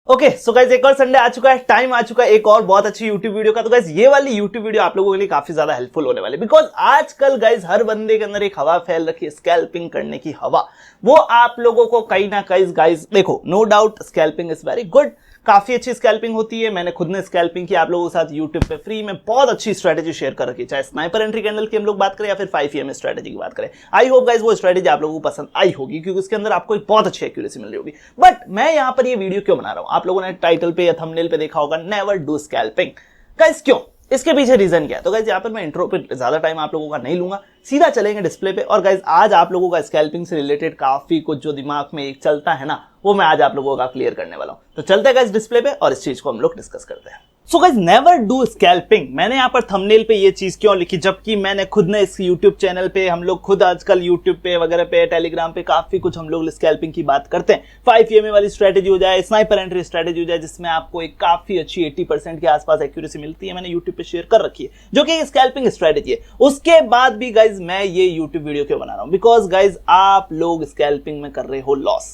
Okay so guys एक और Sunday आ चुका है, टाइम आ चुका है एक और बहुत अच्छी यूट्यूब वीडियो का। तो गाइस ये वाली यूट्यूब वीडियो आप लोगों के लिए काफी ज्यादा हेल्पफुल होने वाली है, बिकॉज आजकल गाइस हर बंदे के अंदर एक हवा फैल रखी है स्कैल्पिंग करने की हवा। वो आप लोगों को कहीं ना कहीं गाइस देखो, no doubt scalping is very good, काफी अच्छी स्कैल्पिंग होती है। मैंने खुद ने स्कैल्पिंग की आप लोगों के साथ यूट्यूब पे फ्री में बहुत अच्छी स्ट्रेटेजी शेयर कर रखी है, चाहे स्नाइपर एंट्री कैंडल की हम लोग बात करें या फिर 5 स्ट्रेटेजी की बात करें। आई होप गाइस वो स्ट्रेटेजी आप लोगों को पसंद आई होगी, क्योंकि उसके अंदर आपको एक बहुत अच्छी एक्यूरेसी मिल रही होगी। बट मैं यहां पर ये वीडियो क्यों बना रहा हूं, आप लोगों ने टाइटल पे या थंबनेल पे देखा होगा, नेवर डू स्कैल्पिंग। गाइस क्यों, इसके पीछे रीजन क्या है? तो गाइस यहाँ पर मैं इंट्रो पे ज्यादा टाइम आप लोगों का नहीं लूंगा, सीधा चलेंगे डिस्प्ले पे। और गाइस आज आप लोगों का स्कैल्पिंग से रिलेटेड काफी कुछ जो दिमाग में एक चलता है ना, वो मैं आज आप लोगों का क्लियर करने वाला हूं। तो चलते हैं गाइस डिस्प्ले पे और इस चीज को हम लोग डिस्कस करते हैं। So guys never do scalping, मैंने यहाँ पर थंबनेल पे ये चीज क्यों लिखी, जबकि मैंने खुद ने इस यूट्यूब चैनल पे, हम लोग खुद आजकल यूट्यूब पे वगैरह पे, टेलीग्राम पे काफी कुछ हम लोग स्कैल्पिंग की बात करते हैं। 5 वाली स्ट्रेटेजी हो जाए, स्नाइपर एंट्री स्ट्रेटेजी हो जाए, जिसमें आपको एक काफी अच्छी 80% के आसपास एक्यूरेसी मिलती है, मैंने यूट्यूब पे शेयर कर रखी है, जो कि स्कैल्पिंग स्ट्रेटेजी है। उसके बाद भी गाइज मैं ये यूट्यूब वीडियो क्यों बना रहा हूं, बिकॉज गाइज आप लोग स्कैल्पिंग में कर रहे हो लॉस।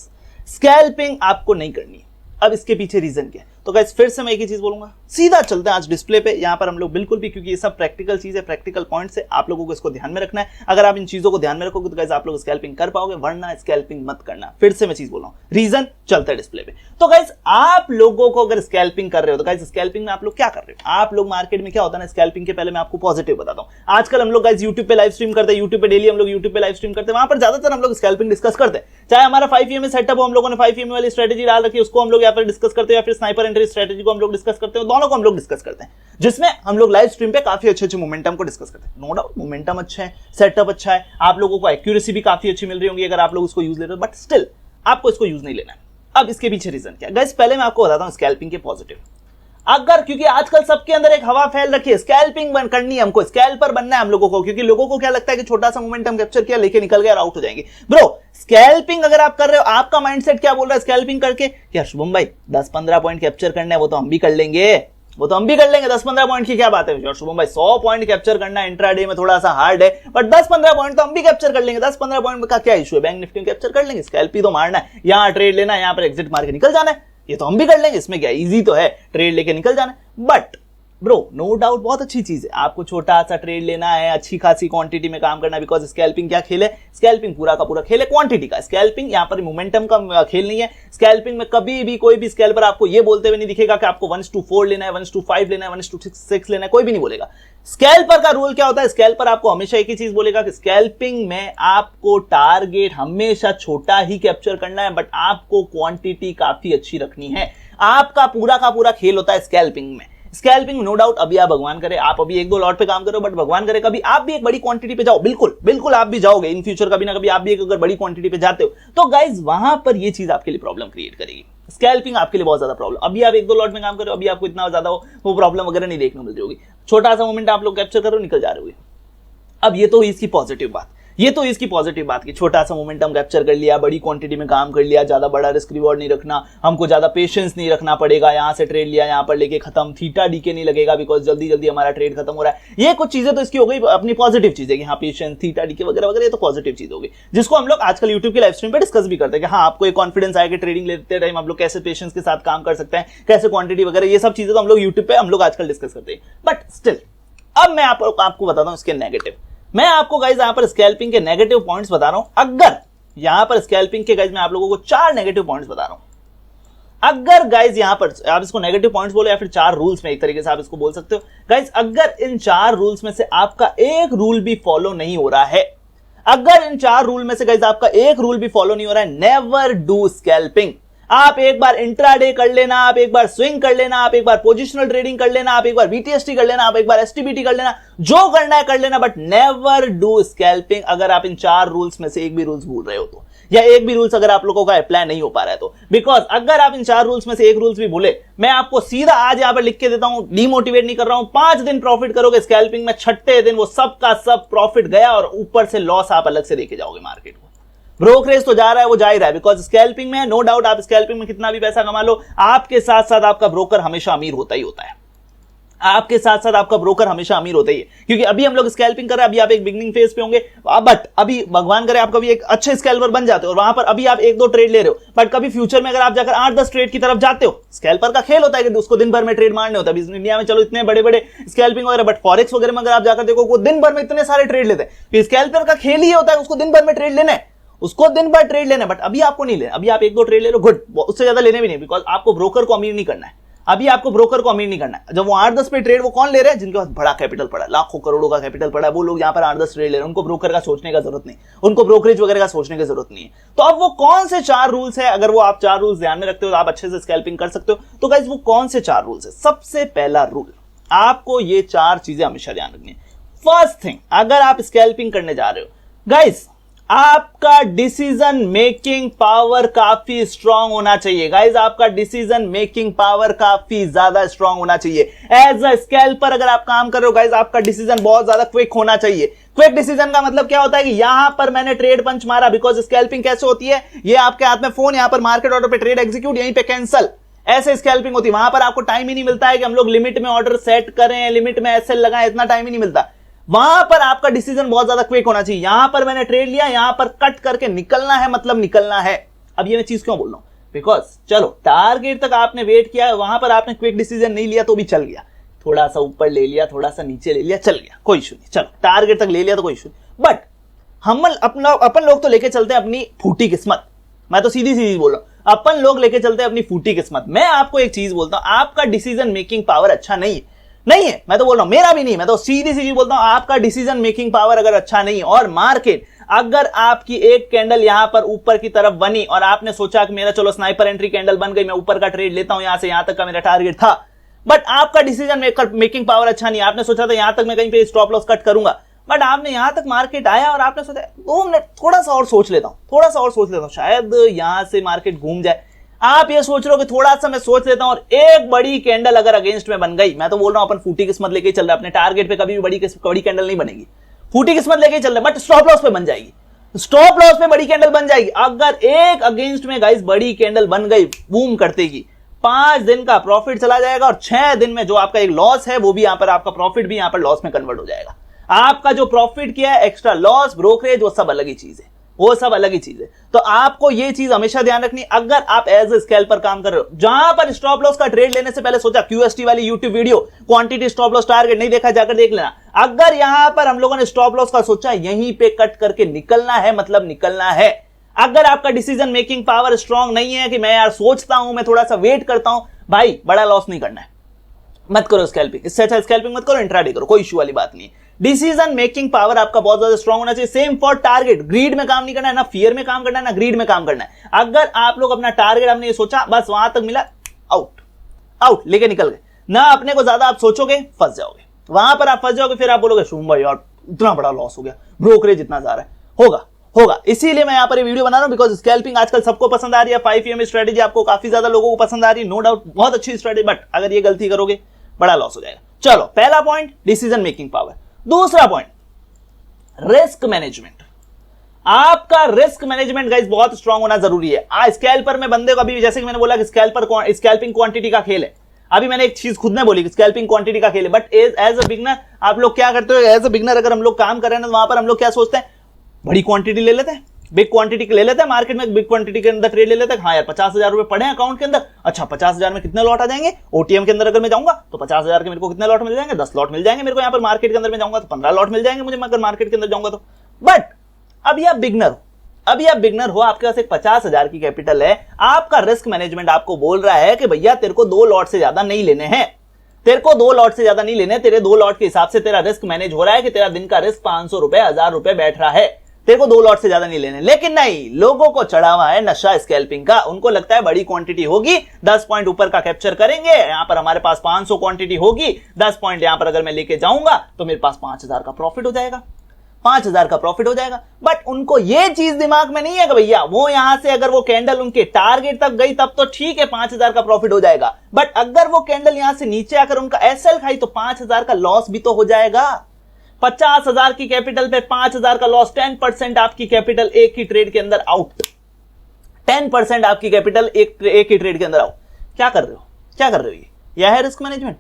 स्कैल्पिंग आपको नहीं करनी है। अब इसके पीछे रीजन क्या है? तो गाइस फिर से मैं एक ही चीज बोलूंगा, सीधा चलते हैं आज डिस्प्ले पे। यहां पर हम लोग बिल्कुल भी, क्योंकि ये सब प्रैक्टिकल चीज है, प्रैक्टिकल पॉइंट्स है, आप लोगों को इसको ध्यान में रखना है। अगर आप इन चीजों को ध्यान में रखोगे तो गाइस आप लोग स्कैल्पिंग कर पाओगे, वरना स्कैल्पिंग मत करना। फिर से मैं चीज बोल रहा हूं, रीजन चलता है डिस्प्ले पे। तो गाइस आप लोगों को अगर स्कैल्पिंग कर रहे हो तो गाइस स्कैल्पिंग में आप लोग क्या कर रहे हो? आप लोग मार्केट में क्या होता है ना, स्कैल्पिंग के पहले मैं आपको पॉजिटिव बताता हूं। आजकल हम लोग गाइस यूट्यूब पे लाइव स्ट्रीम करते हैं, यूट्यूब पे डेली हम लोग यूट्यूब पे लाइव स्ट्रीम करते हैं, वहां पर ज्यादातर हम लोग स्कैल्पिंग डिस्कस करते हैं। चाहे हमारा 5 सेटअप हो, हम लोगों ने 5 वाली स्ट्रेटेजी डाल रखी है, उसको हम लोग यहाँ पर डिस्कस करते हैं, या फिर स्नाइपर एंट्री स्ट्रेटेजी को हम लोग डिस्कस करते हैं, दोनों को हम लोग डिस्कस करते हैं, जिसमें हम लोग लाइव स्ट्रीम पे काफी अच्छे मोमेंटम को डिस्कस करते हैं। नो डाउट मोमेंटम अच्छा है, सेटअप अच्छा है, आप लोगों को एक्यूरेसी भी काफी अच्छी मिल रही होगी अगर आप लोग उसको यूज ले रहे हो, बट स्टिल आपको इसको यूज नहीं लेना है। अब इसके पीछे रीजन क्या है? गाइस पहले मैं आपको बताता हूं स्कैल्पिंग के पॉजिटिव। अगर, क्योंकि आजकल सबके अंदर एक हवा फैल रखी है, स्कैल्पिंग करनी है हमको, स्कैल्पर बनना है हम लोगों को, क्योंकि लोगों को क्या लगता है कि छोटा सा मोमेंटम कैप्चर किया, लेके निकल गया और आउट हो जाएंगे। ब्रो स्कैल्पिंग अगर आप कर रहे हो, आपका माइंडसेट क्या बोल रहा है स्कैल्पिंग करके? क्या शुभम भाई 10-15 पॉइंट कैप्चर करना है, वो तो हम भी कर लेंगे, वो तो हम भी कर लेंगे, 10-15 पॉइंट की क्या बात है शुभम भाई, 100 पॉइंट कैप्चर करना इंट्राडे में थोड़ा सा हार्ड है, बट 10-15 पॉइंट तो हम भी कैप्चर कर लेंगे। 10-15 पॉइंट का क्या इशू है, बैंक निफ्टी में कैप्चर कर लेंगे। स्कैल्पी तो मारना है, यहां ट्रेड लेना है, यहां पर एग्जिट मार के निकल जाना है, ये तो हम भी कर लेंगे, इसमें क्या इजी तो है, ट्रेड लेके निकल जाना है। बट ब्रो नो डाउट बहुत अच्छी चीज है, आपको छोटा सा ट्रेड लेना है, अच्छी खासी क्वांटिटी में काम करना है, बिकॉज स्कैल्पिंग क्या खेल है? स्कैल्पिंग पूरा का पूरा खेल है क्वांटिटी का। स्कैल्पिंग यहाँ पर मोमेंटम का खेल नहीं है। स्कैल्पिंग में कभी भी कोई भी स्कैल्पर आपको ये बोलते हुए नहीं दिखेगा कि आपको 1:4 लेना है, 1:5 लेना है, 1:6 लेना है, कोई भी नहीं बोलेगा। स्कैल्पर का रूल क्या होता है? स्कैल्पर आपको हमेशा एक ही चीज बोलेगा कि स्कैल्पिंग में आपको टारगेट हमेशा छोटा ही कैप्चर करना है, बट आपको क्वांटिटी काफी अच्छी रखनी है। आपका पूरा का पूरा खेल होता है स्कैल्पिंग में। स्कैल्पिंग नो डाउट अभी आप भगवान करे, आप अभी 1-2 लॉट पे काम करो, बट भगवान करे कभी आप भी एक बड़ी क्वांटिटी पे जाओ, बिल्कुल बिल्कुल आप भी जाओगे इन फ्यूचर, कभी ना कभी आप भी एक अगर बड़ी क्वांटिटी पे जाते हो तो गाइज वहां पर ये चीज आपके लिए प्रॉब्लम क्रिएट करेगी। स्कैल्पिंग आपके लिए बहुत ज्यादा प्रॉब्लम, अभी आप 1-2 लॉट में काम करो, अभी आपको इतना ज्यादा वो प्रॉब्लम वगैरह नहीं देखने मिल रही होगी, छोटा सा मोमेंट आप लोग कैप्चर करो, निकल जा रहे होगे। अब ये तो इसकी पॉजिटिव बात, ये तो इसकी पॉजिटिव बात की छोटा सा मोमेंटम कैप्चर कर लिया, बड़ी क्वांटिटी में काम कर लिया, ज्यादा बड़ा रिस्क रिवॉर्ड नहीं रखना, हमको ज्यादा पेशेंस नहीं रखना पड़ेगा, यहां से ट्रेड लिया यहां पर लेके खत्म, थीटा डीके नहीं लगेगा बिकॉज जल्दी जल्दी हमारा ट्रेड खत्म हो रहा है। ये कुछ चीजें तो इसकी हो गई अपनी पॉजिटिव चीजें कि हाँ पेशेंस, थीटा डीके वगैरह वगैरह, ये तो पॉजिटिव चीज होगी, जिसको हम लोग आजकल यूट्यूब के लाइव स्ट्रीम पे डिस्कस भी करते हैं कि हाँ आपको एक कॉन्फिडेंस आएगा ट्रेडिंग लेते टाइम हम लोग कैसे पेशेंस के साथ काम कर सकते हैं, कैसे क्वांटिटी वगैरह, ये सब चीजें तो हम लोग यूट्यूब पे हम लोग आजकल डिस्कस करते हैं। बट स्टिल अब मैं आपको बताता हूं इसके नेगेटिव। मैं आपको गाइज यहां पर स्कैल्पिंग के नेगेटिव पॉइंट्स बता रहा हूं। अगर यहां पर स्कैल्पिंग के गाइज मैं आप लोगों को 4 नेगेटिव पॉइंट्स बता रहा हूं। अगर गाइज यहां पर आप इसको नेगेटिव पॉइंट्स बोलो या फिर 4 रूल्स में एक तरीके से आप इसको बोल सकते हो। गाइज अगर इन 4 रूल्स में से आपका एक रूल भी फॉलो नहीं हो रहा है, अगर इन 4 रूल में से गाइज आपका एक रूल भी फॉलो नहीं हो रहा है, नेवर डू स्कैल्पिंग। आप एक बार इंट्राडे कर लेना, आप एक बार स्विंग कर लेना, आप एक बार पोजिशनल ट्रेडिंग कर लेना, आप एक बार बीटीएसटी कर लेना, आप एक बार एसटीबीटी कर लेना, जो करना है कर लेना, बट नेवर डू स्कैल्पिंग। अगर आप इन 4 रूल्स में से एक भी रूल्स भूल रहे हो तो, या एक भी रूल्स अगर आप लोगों का अप्लाई नहीं हो पा रहा है तो, बिकॉज अगर आप इन 4 रूल्स में से एक रूल्स भी भूले, मैं आपको सीधा आज यहां पर लिख के देता हूं, डीमोटिवेट नहीं कर रहा हूं, 5 दिन प्रॉफिट करोगे स्कैल्पिंग में, 6ठे दिन वो सब का सब प्रॉफिट गया और ऊपर से लॉस आप अलग से देके जाओगे मार्केट को। ब्रोकरेज तो जा रहा है, वो जा ही रहा है, बिकॉज स्कैल्पिंग में नो डाउट आप स्कैल्पिंग में कितना भी पैसा कमा लो, आपके साथ साथ आपका ब्रोकर हमेशा अमीर होता ही होता है। आपके साथ साथ आपका ब्रोकर हमेशा अमीर होता ही है, क्योंकि अभी हम लोग स्कैल्पिंग कर रहे हैं, अभी आप एक बिगनिंग फेज पे होंगे, बट अभी भगवान करे आप कभी एक अच्छे स्कैल्पर बन जाते हो और वहां पर अभी आप 1-2 ट्रेड ले रहे हो, बट कभी फ्यूचर में अगर आप जाकर 8-10 ट्रेड की तरफ जाते हो, स्कैल्पर का खेल होता है कि उसको दिन भर में ट्रेड मारने होता है। इंडिया में चलो इतने बड़े बड़े स्कैल्पिंग वगैरह, बट फॉरेक्स वगैरह में अगर आप जाकर देखो वो दिन भर में इतने सारे ट्रेड लेते हैं। स्कैल्पर का खेल ही होता है उसको दिन भर में ट्रेड लेना है, उसको दिन भर ट्रेड लेना है, बट अभी आपको नहीं लेना। अभी आप 1-2 ट्रेड ले लो, गुड, उससे ज्यादा लेने भी नहीं, बिकॉज आपको ब्रोकर को अमीर नहीं करना है। अभी आपको ब्रोकर को अमीर नहीं करना है। जब वो 8-10 पे ट्रेड, वो कौन ले रहे हैं? जिनके पास बड़ा कैपिटल पड़ा है, लाखों करोड़ों का कैपिटल पड़ा है, वो लोग यहाँ पर 8-10 ट्रेड ले रहे हैं। उनको ब्रोकर का सोचने का जरूरत नहीं, उनको ब्रोकरेज वगैरह का सोचने की जरूरत नहीं है। तो अब वो कौन से 4 रूल्स है, अगर वो आप 4 रूल्स ध्यान में रखते हो तो आप अच्छे से स्कैल्पिंग कर सकते हो। तो गाइस वो कौन से 4 रूल्स है? सबसे पहला रूल, आपको ये 4 चीजें हमेशा ध्यान रखनी है। फर्स्ट थिंग, अगर आप स्कैल्पिंग करने जा रहे हो गाइस, आपका डिसीजन मेकिंग पावर काफी स्ट्रांग होना चाहिए। गाइस आपका डिसीजन मेकिंग पावर काफी ज्यादा स्ट्रांग होना चाहिए। एज अ स्कैल्पर अगर आप काम कर रहे हो गाइस, आपका डिसीजन बहुत ज्यादा क्विक होना चाहिए। क्विक डिसीजन का मतलब क्या होता है कि यहां पर मैंने ट्रेड पंच मारा, बिकॉज स्कैल्पिंग कैसे होती है, ये आपके हाथ में फोन, यहां पर मार्केट ऑर्डर पे ट्रेड एग्जीक्यूट, यहीं पे कैंसल, ऐसे स्कैल्पिंग होती है। वहां पर आपको टाइम ही नहीं मिलता है कि हम लोग लिमिट में ऑर्डर सेट करें, लिमिट में एसएल लगाएं, इतना टाइम ही नहीं मिलता। वहां पर आपका डिसीजन बहुत ज्यादा क्विक होना चाहिए। यहां पर मैंने ट्रेड लिया, यहां पर कट करके निकलना है, मतलब निकलना है। अब ये मैं चीज क्यों बोल रहा हूं? बिकॉज चलो टारगेट तक आपने वेट किया, वहां पर आपने क्विक डिसीजन नहीं लिया तो भी चल गया, थोड़ा सा ऊपर ले लिया, थोड़ा सा नीचे ले लिया, चल गया, कोई इशू नहीं। चलो टारगेट तक ले लिया तो कोई इशू नहीं, बट हम अपन लोग तो लेके चलते हैं अपनी फूटी किस्मत। मैं तो सीधी सीधी बोल रहा हूं, अपन लोग लेके चलते हैं अपनी फूटी किस्मत। मैं आपको एक चीज बोलता हूं, आपका डिसीजन मेकिंग पावर अच्छा नहीं है, मैं तो बोल रहा हूं, मेरा भी नहीं, मैं तो सीधी सीधी बोलता हूं, आपका डिसीजन मेकिंग पावर अगर अच्छा नहीं, और मार्केट अगर आपकी एक कैंडल यहां पर ऊपर की तरफ बनी और आपने सोचा कि मेरा चलो स्नाइपर एंट्री कैंडल बन गई, मैं ऊपर का ट्रेड लेता हूं, यहां से यहां तक का मेरा टारगेट था, बट आपका डिसीजन मेकिंग पावर अच्छा नहीं, आपने सोचा था यहां तक मैं कहीं पे स्टॉप लॉस कट करूंगा, बट आपने यहां तक मार्केट आया और आपने सोचा 2 मिनट थोड़ा सा और सोच लेता हूं, शायद यहां से मार्केट घूम जाए। आप ये सोच रहे हो कि थोड़ा सा मैं सोच लेता हूं और एक बड़ी कैंडल अगर अगेंस्ट में बन गई, मैं तो बोल रहा हूं अपन फूटी किस्मत लेके चल रहे हैं, अपने टारगेट पे कभी भी बड़ी कैंडल नहीं बनेगी, फूटी किस्मत लेके चल रहे हैं, बट स्टॉप लॉस पे बन जाएगी, स्टॉप लॉस पे बड़ी कैंडल बन जाएगी। अगर एक अगेंस्ट में गाइस बड़ी कैंडल बन गई बूम करते ही, 5 दिन का प्रॉफिट चला जाएगा और 6 दिन में जो आपका एक लॉस है वो भी यहां पर, आपका प्रॉफिट भी यहां पर लॉस में कन्वर्ट हो जाएगा। आपका जो प्रॉफिट किया है, एक्स्ट्रा लॉस, ब्रोकरेज, वो सब अलग ही चीज है, वो सब अलग ही चीज है। तो आपको ये चीज हमेशा ध्यान रखनी, अगर आप एज ए स्कैल्पर काम कर रहे हो, जहां पर स्टॉप लॉस का ट्रेड लेने से पहले सोचा, क्यूएसटी वाली YouTube video, quantity stop loss target नहीं देखा, जाकर देख लेना। अगर यहां पर हम लोगों ने स्टॉप लॉस का सोचा, यहीं पे कट करके निकलना है, मतलब निकलना है। अगर आपका डिसीजन मेकिंग पावर स्ट्रांग नहीं है कि मैं यार सोचता हूं, मैं थोड़ा सा वेट करता हूं, भाई बड़ा लॉस नहीं करना है, मत करो स्कैल्पिंग। इससे अच्छा स्कैल्पिंग मत करो, इंट्राडे करो, कोई इशू वाली बात नहीं है। डिसीजन मेकिंग पावर आपका बहुत ज्यादा स्ट्रांग होना चाहिए। सेम फॉर टारगेट, ग्रीड में काम नहीं करना है, ना फियर में काम करना है, ना ग्रीड में काम करना है। अगर आप लोग अपना टारगेट, हमने ये सोचा बस वहां तक मिला, आउट लेके निकल गए ना, अपने को ज्यादा आप सोचोगे फंस जाओगे, वहां पर आप फंस जाओगे, फिर आप बोलोगे शुभ भाई यार इतना बड़ा लॉस हो गया, ब्रोकरेज इतना जा रहा है, होगा। इसीलिए मैं यहां पर ये वीडियो बना रहा हूं, बिकॉज स्कैल्पिंग आजकल सबको पसंद आ रही है। 5 स्ट्रेटेजी आपको काफी ज्यादा लोगों को पसंद आ रही है, नो डाउट बहुत अच्छी स्ट्रेटेजी, बट अगर ये गलती करोगे बड़ा लॉस हो जाएगा। चलो पहला पॉइंट डिसीजन मेकिंग पावर। दूसरा पॉइंट रिस्क मैनेजमेंट। आपका रिस्क मैनेजमेंट गाइस बहुत स्ट्रांग होना जरूरी है। स्कैल्पर में बंदे को, अभी जैसे कि मैंने बोला कि स्कैल्पिंग क्वांटिटी का खेल है, अभी मैंने एक चीज खुद ने बोली कि स्कैल्पिंग क्वांटिटी का खेल है, बट एज अ बिगनर आप लोग क्या करते हो? एज अ बिगनर अगर हम लोग काम कर रहे हैं ना, वहां पर हम लोग क्या सोचते हैं, बड़ी क्वांटिटी ले लेते हैं, बिग क्वांटिटी ले लेते हैं, मार्केट में बिग क्वांटिटी के अंदर ट्रेड ले लेते हैं। हाँ यार 50,000 रुपए पड़े हैं अकाउंट के अंदर, अच्छा 50,000 में कितने लॉट आ जाएंगे? ओटीएम के अंदर अगर मैं जाऊंगा तो 50,000 के मेरे को कितने लॉट मिल जाएंगे? 10 लॉट मिल जाएंगे मेरे को। यहाँ पर मार्केट के अंदर में जाऊंगा तो 15 लॉट मिल जाएंगे मुझे, अगर मार्केट के अंदर जाऊंगा तो। बट अभी आप बिगनर हो, आपके पास एक 50,000 की कैपिटल है, आपका रिस्क मैनेजमेंट आपको बोल रहा है कि भैया तेरे को 2 लॉट से ज्यादा नहीं लेने हैं, तेरे को 2 लॉट से ज्यादा नहीं लेने, तेरे 2 लॉट के हिसाब से तेरा रिस्क मैनेज हो रहा है कि तेरा दिन का रिस्क 500 रुपए, 1000 रुपए बैठ रहा है, तेरे को 2 लॉट से ज्यादा नहीं लेने। लेकिन नहीं, लोगों को चढ़ा हुआ है नशा स्कैल्पिंग का, उनको लगता है बड़ी क्वांटिटी होगी, 10 पॉइंट ऊपर का कैप्चर करेंगे, यहां पर हमारे पास 500 क्वांटिटी होगी, 10 पॉइंट यहां पर अगर मैं लेके जाऊंगा तो मेरे पास 5,000 का प्रॉफिट हो जाएगा, 5,000 का प्रॉफिट हो जाएगा। बट उनको ये चीज दिमाग में नहीं है कि भैया वो यहां से अगर वो कैंडल उनके टारगेट तक गई तब तो ठीक है 5,000 का प्रॉफिट हो जाएगा, बट अगर वो कैंडल यहां से नीचे आकर उनका एसएल खाई तो 5,000 का लॉस भी तो हो जाएगा। 50,000 की कैपिटल पे 5,000 का लॉस, 10% आपकी कैपिटल एक ही ट्रेड के अंदर आउट, 10% आपकी कैपिटल एक ही ट्रेड के अंदर आउट। क्या कर रहे हो? यह है रिस्क मैनेजमेंट।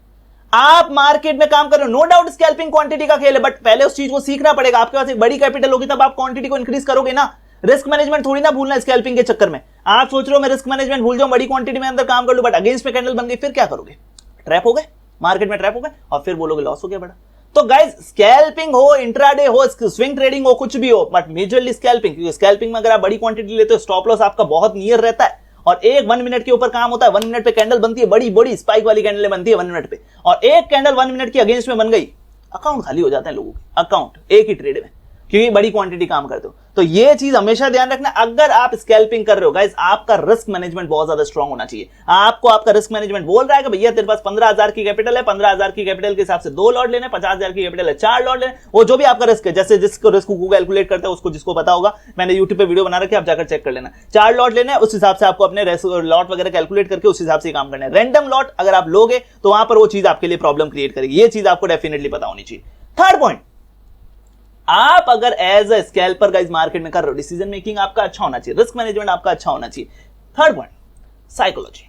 आप मार्केट में काम कर रहे हो, नो डाउट स्कैल्पिंग क्वांटिटी का खेल है, बट पहले उस चीज को सीखना पड़ेगा। आपके पास एक बड़ी कैपिटल होगी तब आप क्वांटिटी को इंक्रीज करोगे ना। रिस्क मैनेजमेंट थोड़ी ना भूलना स्कैल्पिंग के चक्कर में। आप सोच रहे हो मैं रिस्क मैनेजमेंट भूल जाऊं, बड़ी क्वांटिटी में अंदर काम कर लूं, बट अगेंस्ट में कैंडल बन गई, फिर क्या करोगे? ट्रैप हो गए, मार्केट में ट्रैप हो गए, और फिर बोलोगे लॉस हो गया बड़ा। तो गाइस स्कैल्पिंग हो, इंट्राडे हो, स्विंग ट्रेडिंग हो, कुछ भी हो, बट मेजरली स्कैल्पिंग, क्योंकि स्कैल्पिंग में अगर आप बड़ी क्वांटिटी लेते हो स्टॉप लॉस आपका बहुत नियर रहता है, और एक 1 मिनट के ऊपर काम होता है। 1 मिनट पे कैंडल बनती है, बड़ी बड़ी स्पाइक वाली कैंडल बनती है 1 मिनट पे, और एक कैंडल 1 मिनट की अगेंस्ट में बन गई, अकाउंट खाली हो जाते हैं लोगों के, अकाउंट एक ही ट्रेड में, क्योंकि बड़ी क्वांटिटी काम करते हो। तो ये चीज हमेशा ध्यान रखना, अगर आप स्कैल्पिंग कर रहे हो गाइस, आपका रिस्क मैनेजमेंट बहुत ज्यादा स्ट्रांग होना चाहिए। आपको आपका रिस्क मैनेजमेंट बोल रहा है कि भैया तेरे पास 15,000 की कैपिटल है, 15,000 की कैपिटल के हिसाब से 2 लॉट लेने, 50,000 की कैपिटल है 4 लॉट लेने, वो जो भी आपका रिस्क है, जैसे जिसको रिस्क को कैलकुलेट करते हैं उसको जिसको पता होगा, मैंने यूट्यूब पे वीडियो बना रखी है, आप जाकर चेक कर लेना। 4 लॉट लेने, उस हिसाब से आपको अपने लॉट वगैरह कैलकुलेट करके उस हिसाब से काम करना है। रैंडम लॉट अगर आप लोगे तो वहां पर वो चीज आपके लिए प्रॉब्लम क्रिएट करेगी, ये चीज आपको डेफिनेटली पता होनी चाहिए। थर्ड पॉइंट, आप अगर as a scalper guys market में कर रहे हो, डिसीजन मेकिंग आपका अच्छा होना चाहिए, रिस्क मैनेजमेंट आपका अच्छा होना चाहिए। Third point, psychology.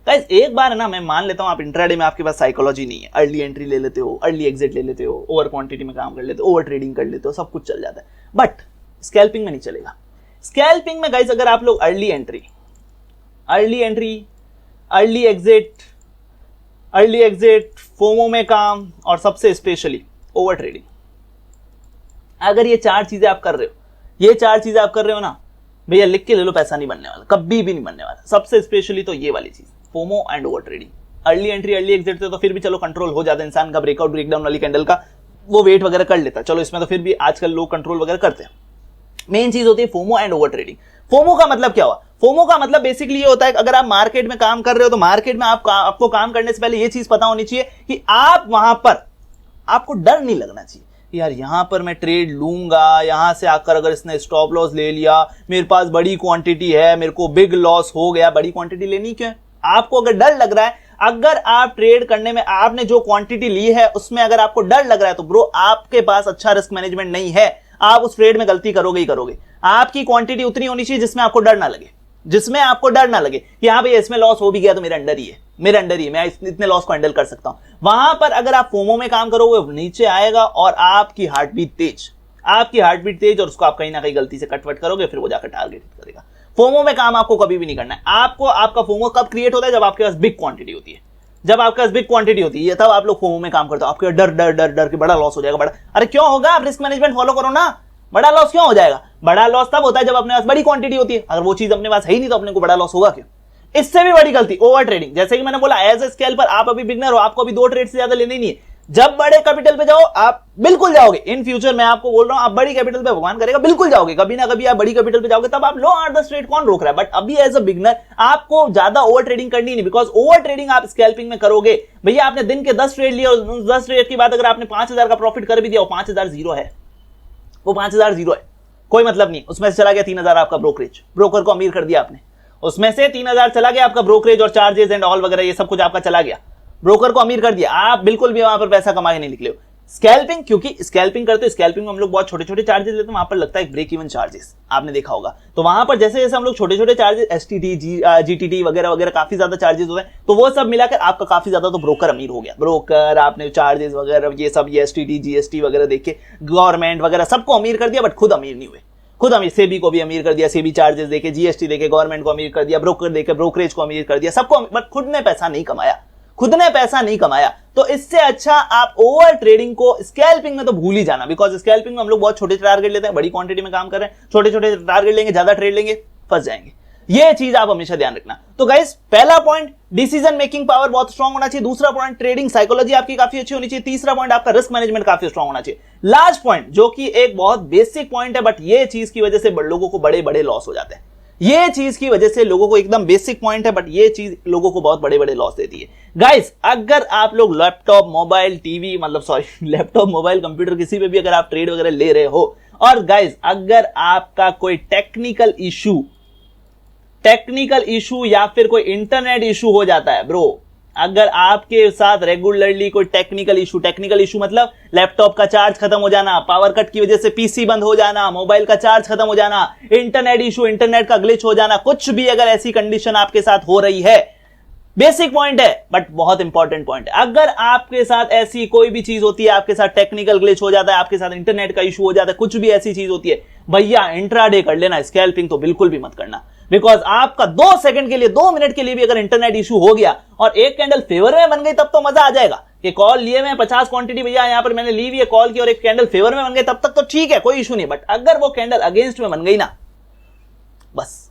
गाइस एक बार है ना, मैं मान लेता हूं आप इंट्राडे में आपके पास साइकोलॉजी नहीं है, अर्ली एंट्री ले लेते हो, अर्ली एग्जिट ले लेते हो, ओवर क्वांटिटी में काम कर लेते हो, ओवर ट्रेडिंग कर लेते हो, सब कुछ चल जाता है, बट स्कैल्पिंग में नहीं चलेगा। स्कैल्पिंग में गाइस अगर आप लोग early entry, early exit, FOMO में काम, और सबसे स्पेशली ओवर ट्रेडिंग, अगर ये 4 चीजें आप कर रहे हो, ना भैया लिख के ले लो, पैसा नहीं बनने वाला, कभी भी नहीं बनने वाला। सबसे स्पेशली तो ये वाली चीज, FOMO and over trading. Early entry, early exit से तो फिर भी चलो कंट्रोल हो जाता है इंसान का, ब्रेकआउट ब्रेकडाउन वाली कैंडल का वो वेट वगैरह कर लेता है, चलो इसमें तो फिर भी आजकल लोग कंट्रोल वगैरह करते हैं। मेन चीज होती है FOMO and over trading. FOMO का मतलब क्या हुआ? फोमो का मतलब बेसिकली ये होता है कि अगर आप मार्केट में काम कर रहे हो तो मार्केट में आपको काम करने से पहले ये चीज पता होनी चाहिए कि आप वहां पर, आपको डर नहीं लगना चाहिए यार यहां पर मैं ट्रेड लूंगा, यहां से आकर अगर इसने स्टॉप लॉस ले लिया, मेरे पास बड़ी क्वांटिटी है, मेरे को बिग लॉस हो गया। बड़ी क्वांटिटी लेनी क्यों है? आपको अगर डर लग रहा है, अगर आप ट्रेड करने में आपने जो क्वांटिटी ली है उसमें अगर आपको डर लग रहा है तो ब्रो आपके पास अच्छा रिस्क मैनेजमेंट नहीं है, आप उस ट्रेड में गलती करोगे ही करोगे। आपकी क्वांटिटी उतनी होनी चाहिए जिसमें आपको डर ना लगे, कि हाँ भैया इसमें लॉस हो भी गया तो मेरे अंडर ही है, मैं इतने लॉस को हैंडल कर सकता हूं। वहां पर अगर आप फोमो में काम करोगे, नीचे आएगा और आपकी हार्ट बीट तेज, और उसको आप कहीं ना कहीं गलती से कटवट करोगे, फिर वो जाकर टारगेट करेगा। फोमो में काम आपको कभी भी नहीं करना है। आपका फोमो कब क्रिएट होता है? जब आपके पास बिग क्वांटिटी होती है, तब आप लोग फोमो में काम करते हो। आपके डर के बड़ा लॉस हो जाएगा, बड़ा, अरे क्यों होगा? आप रिस्क मैनेजमेंट फॉलो करो ना, बड़ा लॉस क्यों हो जाएगा? बड़ा लॉस तब होता है जब अपने पास बड़ी क्वांटिटी होती है, अगर वो चीज अपने पास है ही नहीं तो अपने को बड़ा लॉस होगा क्यों? इससे भी बड़ी गलती ओवर ट्रेडिंग। जैसे कि मैंने बोला एज ए स्कैल्पर आप अभी बिगनर हो, आपको अभी 2 ट्रेड से ज्यादा लेने ही नहीं है। जब बड़े कैपिटल पे जाओ आप बिल्कुल जाओगे, इन फ्यूचर मैं आपको बोल रहा हूं, आप बड़ी कैपिटल पे भगवान करेगा बिल्कुल जाओगे, कभी ना कभी आप बड़ी कैपिटल पे जाओगे, तब आप लो 8-10 ट्रेड कौन रोक रहा है? बट अभी एज अ बिगनर आपको ज्यादा ओवर ट्रेडिंग करनी नहीं, बिकॉज ओवर ट्रेडिंग आप स्कैल्पिंग में करोगे, भैया आपने दिन के 10 ट्रेड लिए और 10 ट्रेड के बाद अगर आपने 5,000 का प्रॉफिट कर भी दिया, वो 5,000 जीरो है, कोई मतलब नहीं। उसमें से चला गया 3,000 आपका ब्रोकरेज, ब्रोकर को अमीर कर दिया आपने, उसमें से 3,000 चला गया आपका ब्रोकरेज और चार्जेस एंड ऑल वगैरह, ये सब कुछ आपका चला गया, ब्रोकर को अमीर कर दिया, आप बिल्कुल भी वहां पर पैसा कमा के नहीं निकले हो। स्कैल्पिंग, क्योंकि स्कैल्पिंग करते हो, स्कैल्पिंग में हम लोग बहुत छोटे छोटे चार्जेस लेते हैं, वहां पर लगता है ब्रेक इवन चार्जेस, आपने देखा होगा। तो वहां पर जैसे जैसे हम लोग छोटे छोटे चार्जेस, एसटीटी, जीटीटी वगैरह वगैरह काफी ज्यादा चार्जेस होते हैं, तो वो सब मिलाकर आपका काफी ज्यादा तो ब्रोकर अमीर हो गया। ब्रोकर आपने चार्जेस वगैरह ये सब, ये एसटीटी जीएसटी वगैरह देख के गवर्नमेंट वगैरह सबको अमीर कर दिया, बट खुद अमीर नहीं हुए। खुद अमीर, सेबी को भी अमीर कर दिया, सेबी चार्जेस देके, जीएसटी देके गवर्नमेंट को अमीर कर दिया, ब्रोकर देके ब्रोकरेज को अमीर कर दिया, सबको, बट खुद ने पैसा नहीं कमाया। तो इससे अच्छा आप ओवर ट्रेडिंग को स्कैल्पिंग में तो भूल ही जाना, बिकॉज स्कैल्पिंग में हम लोग बहुत छोटे टारगेट लेते हैं, बड़ी क्वांटिटी में काम कर रहे हैं, छोटे छोटे टारगेट लेंगे, ज्यादा ट्रेड लेंगे, फंस जाएंगे। ये चीज आप हमेशा ध्यान रखना। तो गाइस पहला पॉइंट, डिसीजन मेकिंग पावर बहुत स्ट्रांग होना चाहिए। दूसरा पॉइंट, ट्रेडिंग साइकोलॉजी आपकी काफी अच्छी होनी चाहिए। तीसरा पॉइंट, आपका रिस्क मैनेजमेंट काफी स्ट्रांग होना चाहिए। लास्ट पॉइंट, जो कि एक बहुत बेसिक पॉइंट है, बट ये चीज की वजह से लोगों को बड़े बड़े लॉस हो जाते हैं। ये चीज की वजह से लोगों को, एकदम बेसिक पॉइंट है, बट ये चीज लोगों को बहुत बड़े बड़े लॉस देती है। गाइस अगर आप लोग laptop, mobile, TV, laptop, mobile, computer, किसी पे भी अगर आप ट्रेड वगैरह ले रहे हो, और गाइस अगर आपका कोई टेक्निकल इशू या फिर कोई इंटरनेट इशू हो जाता है ब्रो, अगर आपके साथ रेगुलरली कोई टेक्निकल इशू मतलब लैपटॉप का चार्ज खत्म हो जाना, पावर कट की वजह से पीसी बंद हो जाना, मोबाइल का चार्ज खत्म हो जाना, इंटरनेट इशू, इंटरनेट का ग्लिच हो जाना, कुछ भी अगर ऐसी कंडीशन आपके साथ हो रही है, बेसिक पॉइंट है बट बहुत इंपॉर्टेंट पॉइंट है। अगर आपके साथ ऐसी कोई भी चीज होती है, आपके साथ टेक्निकल ग्लिच हो जाता है, आपके साथ इंटरनेट का इशू हो जाता है, कुछ भी ऐसी चीज होती है, भैया इंट्राडे कर लेना, स्कैल्पिंग तो बिल्कुल भी मत करना। बिकॉज आपका 2 सेकंड के लिए, 2 मिनट के लिए भी अगर इंटरनेट इशू हो गया और एक कैंडल फेवर में बन गई तब तो मजा आ जाएगा कि कॉल लिए मैं 50 क्वांटिटी भैया यहां पर मैंने ली हुई है कॉल की और एक कैंडल फेवर में बन गई, तब तक तो ठीक है, कोई इशू नहीं। बट अगर वो कैंडल अगेंस्ट में बन गई ना, बस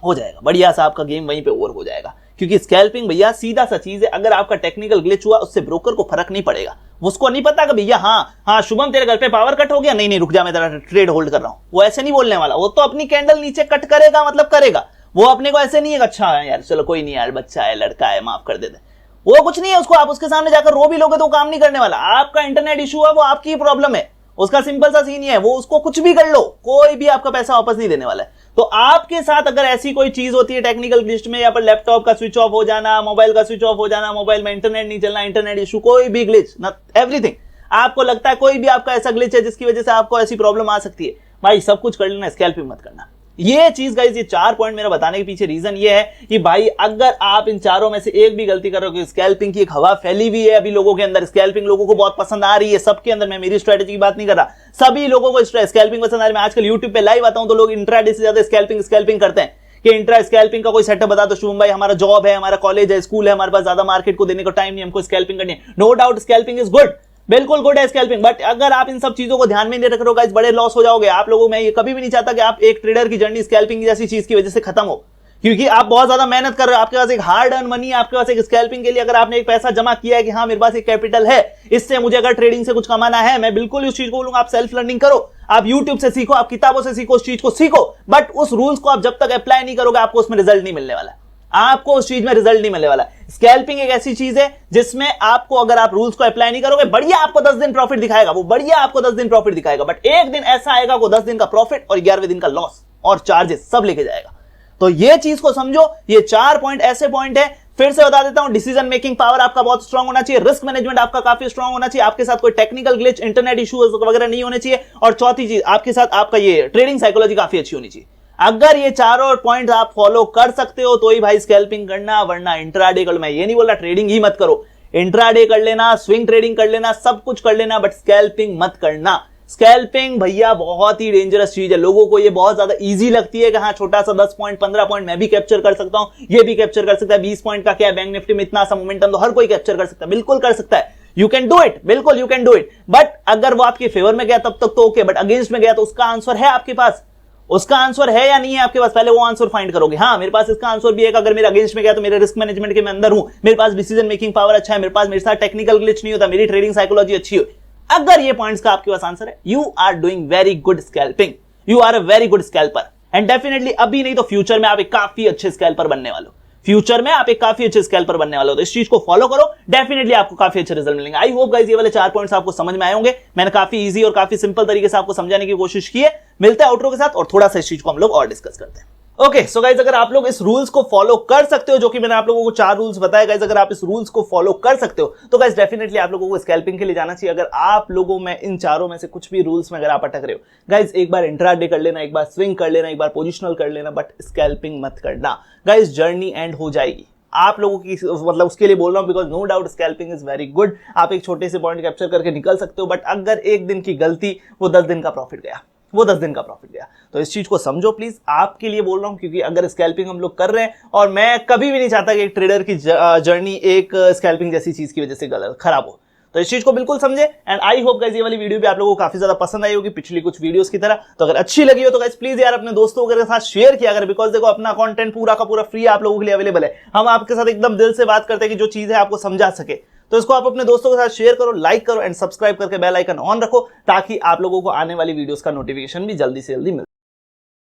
हो जाएगा, बढ़िया सा आपका गेम वहीं पे ओवर हो जाएगा। क्योंकि स्कैल्पिंग भैया सीधा सा चीज है, अगर आपका टेक्निकल ग्लिच हुआ उससे ब्रोकर को फर्क नहीं पड़ेगा। उसको नहीं पता कि भैया हाँ शुभम तेरे घर पे पावर कट हो गया, नहीं रुक जा मैं तेरा ट्रेड होल्ड कर रहा हूं, वो ऐसे नहीं बोलने वाला। वो तो अपनी कैंडल नीचे कट करेगा, मतलब करेगा। वो अपने को ऐसे नहीं है अच्छा है यार चलो कोई नहीं यार, बच्चा है, लड़का है, माफ कर देते, वो कुछ नहीं है। उसको आप उसके सामने जाकर रो भी लोगे तो काम नहीं करने वाला। आपका इंटरनेट इशू है, वो आपकी प्रॉब्लम है, उसका सिंपल सा सीन ही है। वो उसको कुछ भी कर लो, कोई भी आपका पैसा वापस नहीं देने वाला है। तो आपके साथ अगर ऐसी कोई चीज होती है टेक्निकल ग्लिच में, या पर लैपटॉप का स्विच ऑफ हो जाना, मोबाइल का स्विच ऑफ हो जाना, मोबाइल में इंटरनेट नहीं चलना, इंटरनेट इशू, कोई भी ग्लिच, एवरीथिंग, आपको लगता है कोई भी आपका ऐसा ग्लिच है जिसकी वजह से आपको ऐसी प्रॉब्लम आ सकती है, भाई सब कुछ कर लेना, स्कैल्पिंग मत करना। ये चीज गाइस, ये 4 पॉइंट मेरा बताने के पीछे रीजन ये है कि भाई अगर आप इन चारों में से एक भी गलती कर रहे हो, स्कैल्पिंग की एक हवा फैली हुई है अभी लोगों के अंदर, स्कैल्पिंग लोगों को बहुत पसंद आ रही है सबके अंदर। मैं मेरी स्ट्रेटेजी की बात नहीं कर रहा, सभी लोगों को स्कैल्पिंग पसंद आ रही है। मैं आजकल यूट्यूब पे लाइव आता हूं तो लोग इंट्राडे से ज्यादा स्कैल्पिंग करते हैं कि इंट्रा स्कैल्पिंग का कोई सेटअप बता दो शुभम भाई, हमारा जॉब है, हमारा कॉलेज है, स्कूल है, हमारे पास ज्यादा मार्केट को देने का टाइम नहीं, हमको स्कैल्पिंग करनी है। No doubt scalping is good, बिल्कुल गुड है स्कैल्पिंग, बट अगर आप इन सब चीजों को ध्यान में नहीं रख रहे हो गाइस, बड़े लॉस हो जाओगे आप लोगों। मैं ये कभी भी नहीं चाहता कि आप एक ट्रेडर की जर्नी स्कैल्पिंग जैसी चीज की वजह से खत्म हो, क्योंकि आप बहुत ज्यादा मेहनत कर रहे हो, आपके पास एक हार्ड अर्न मनी है, आपके पास एक स्कैल्पिंग के लिए अगर आपने एक पैसा जमा किया है कि हाँ मेरे पास एक कैपिटल है, इससे मुझे अगर ट्रेडिंग से कुछ कमाना है, मैं बिल्कुल उस चीज को बोलूंगा आप सेल्फ लर्निंग करो, आप यूट्यूब से सीखो, आप किताबों से सीखो, उस चीज को सीखो, बट उस रूल्स को आप जब तक अप्लाई नहीं करोगे आपको उसमें रिजल्ट नहीं मिलने वाला, आपको उस चीज में रिजल्ट नहीं मिलने वाला। स्कैल्पिंग एक ऐसी चीज है जिसमें आपको अगर आप रूल्स को अप्लाई नहीं करोगे, बढ़िया आपको 10 दिन प्रॉफिट दिखाएगा, वो बढ़िया आपको 10 दिन प्रॉफिट दिखाएगा, बट एक दिन ऐसा आएगा वो 10 दिन का प्रॉफिट और 11वें दिन का लॉस और चार्जेस सब लेके जाएगा। तो ये चीज को समझो, ये 4 पॉइंट ऐसे पॉइंट है, फिर से बता देता हूं, डिसीजन मेकिंग पावर आपका बहुत स्ट्रांग होना चाहिए, रिस्क मैनेजमेंट आपका काफी स्ट्रांग होना चाहिए, आपके साथ कोई टेक्निकल ग्लिच, इंटरनेट इश्यूज वगैरह नहीं होने चाहिए, और चौथी चीज आपके साथ आपका ये ट्रेडिंग साइकोलॉजी काफी अच्छी होनी चाहिए। अगर ये चारों पॉइंट्स आप फॉलो कर सकते हो तो ही भाई स्कैल्पिंग करना, वरना इंट्राडे कर लो। मैं ये नहीं बोल रहा ट्रेडिंग ही मत करो, इंट्राडे कर लेना, स्विंग ट्रेडिंग कर लेना, सब कुछ कर लेना, बट स्कैल्पिंग मत करना। स्कैल्पिंग भैया बहुत ही डेंजरस चीज है, लोगों को ये बहुत ज्यादा इजी लगती है कि हाँ छोटा सा 10 पॉइंट 15 पॉइंट मैं भी कैप्चर कर सकता हूं, ये भी कैप्चर कर सकता है, 20 पॉइंट का क्या है, बैंक निफ्टी में इतना सा मोमेंटम तो हर कोई कैप्चर कर सकता है, बिल्कुल कर सकता है, यू कैन डू इट, बिल्कुल you can do it. But अगर वो आपके फेवर में गया तब तक तो ओके, बट अगेंस्ट में गया तो उसका आंसर है आपके पास, उसका आंसर है या नहीं है आपके पास, पहले वो आंसर फाइंड करोगे। हाँ मेरे पास इसका आंसर भी है, अगर मेरे अगेंस्ट में गया तो मेरे रिस्क मैनेजमेंट के मैं अंदर हूं, मेरे पास डिसीजन मेकिंग पावर अच्छा है, मेरे पास मेरे साथ टेक्निकल ग्लिच नहीं होता, मेरी ट्रेडिंग साइकोलॉजी अच्छी हो। अगर ये पॉइंट्स का आपके पास आंसर है, you are doing very good scalping, you are a very good scalper, and definitely अभी नहीं तो फ्यूचर में आप एक काफी अच्छे स्कैल्पर बनने वाले हो, फ्यूचर में आप एक काफी अच्छे स्कैल्पर बनने वाले हो। तो इस चीज को फॉलो करो, डेफिनेटली आपको काफी अच्छे रिजल्ट मिलेंगे। आई होप गाइस ये वाले 4 पॉइंट्स आपको समझ में आए होंगे, मैंने काफी इजी और काफी सिंपल तरीके से आपको समझाने की कोशिश की है। मिलते हैं आउटरो के साथ और थोड़ा सा इस चीज को हम लोग और डिस्कस करते हैं। ओके सो गाइज, अगर आप लोग इस रूल्स को फॉलो कर सकते हो, जो कि मैंने आप लोगों को 4 रूल्स बताए गाइज, अगर आप इस रूल्स को फॉलो कर सकते हो तो गाइज डेफिनेटली आप लोगों को स्कैल्पिंग के लिए जाना चाहिए। अगर आप लोगों में इन चारों में से कुछ भी रूल्स में अगर आप अटक रहे हो गाइज, एक बार इंट्राडे कर लेना, एक बार स्विंग कर लेना, एक बार पोजिशनल कर लेना, बट स्कैल्पिंग मत करना गाइज, जर्नी एंड हो जाएगी आप लोगों की, मतलब उसके लिए बोल रहा हूं, because no doubt scalping is very good, आप एक छोटे से पॉइंट कैप्चर करके निकल सकते हो, बट अगर एक दिन की गलती, वो 10 दिन का प्रॉफिट गया, वो 10 दिन का प्रॉफिट गया। तो इस चीज को समझो प्लीज, आपके लिए बोल रहा हूं, क्योंकि अगर स्कैल्पिंग हम लोग कर रहे हैं, और मैं कभी भी नहीं चाहता कि एक ट्रेडर की जर्नी एक स्कैल्पिंग जैसी चीज की वजह से खराब हो, तो इस चीज को बिल्कुल समझे। एंड आई होप गाइस ये वाली वीडियो भी आप लोगों को काफी ज्यादा पसंद आई होगी, पिछली कुछ वीडियोस की तरह। तो अगर अच्छी लगी हो तो गाइस प्लीज यार अपने दोस्तों के साथ शेयर किया अगर, बिकॉज देखो अपना कंटेंट पूरा का पूरा फ्री आप लोगों के लिए अवेलेबल है, हम आपके साथ एकदम दिल से बात करते हैं कि जो चीज है आपको समझा सके। तो इसको आप अपने दोस्तों के साथ शेयर करो, लाइक करो एंड सब्सक्राइब करके बेल आइकन ऑन रखो, ताकि आप लोगों को आने वाली वीडियोस का नोटिफिकेशन भी जल्दी से जल्दी मिले।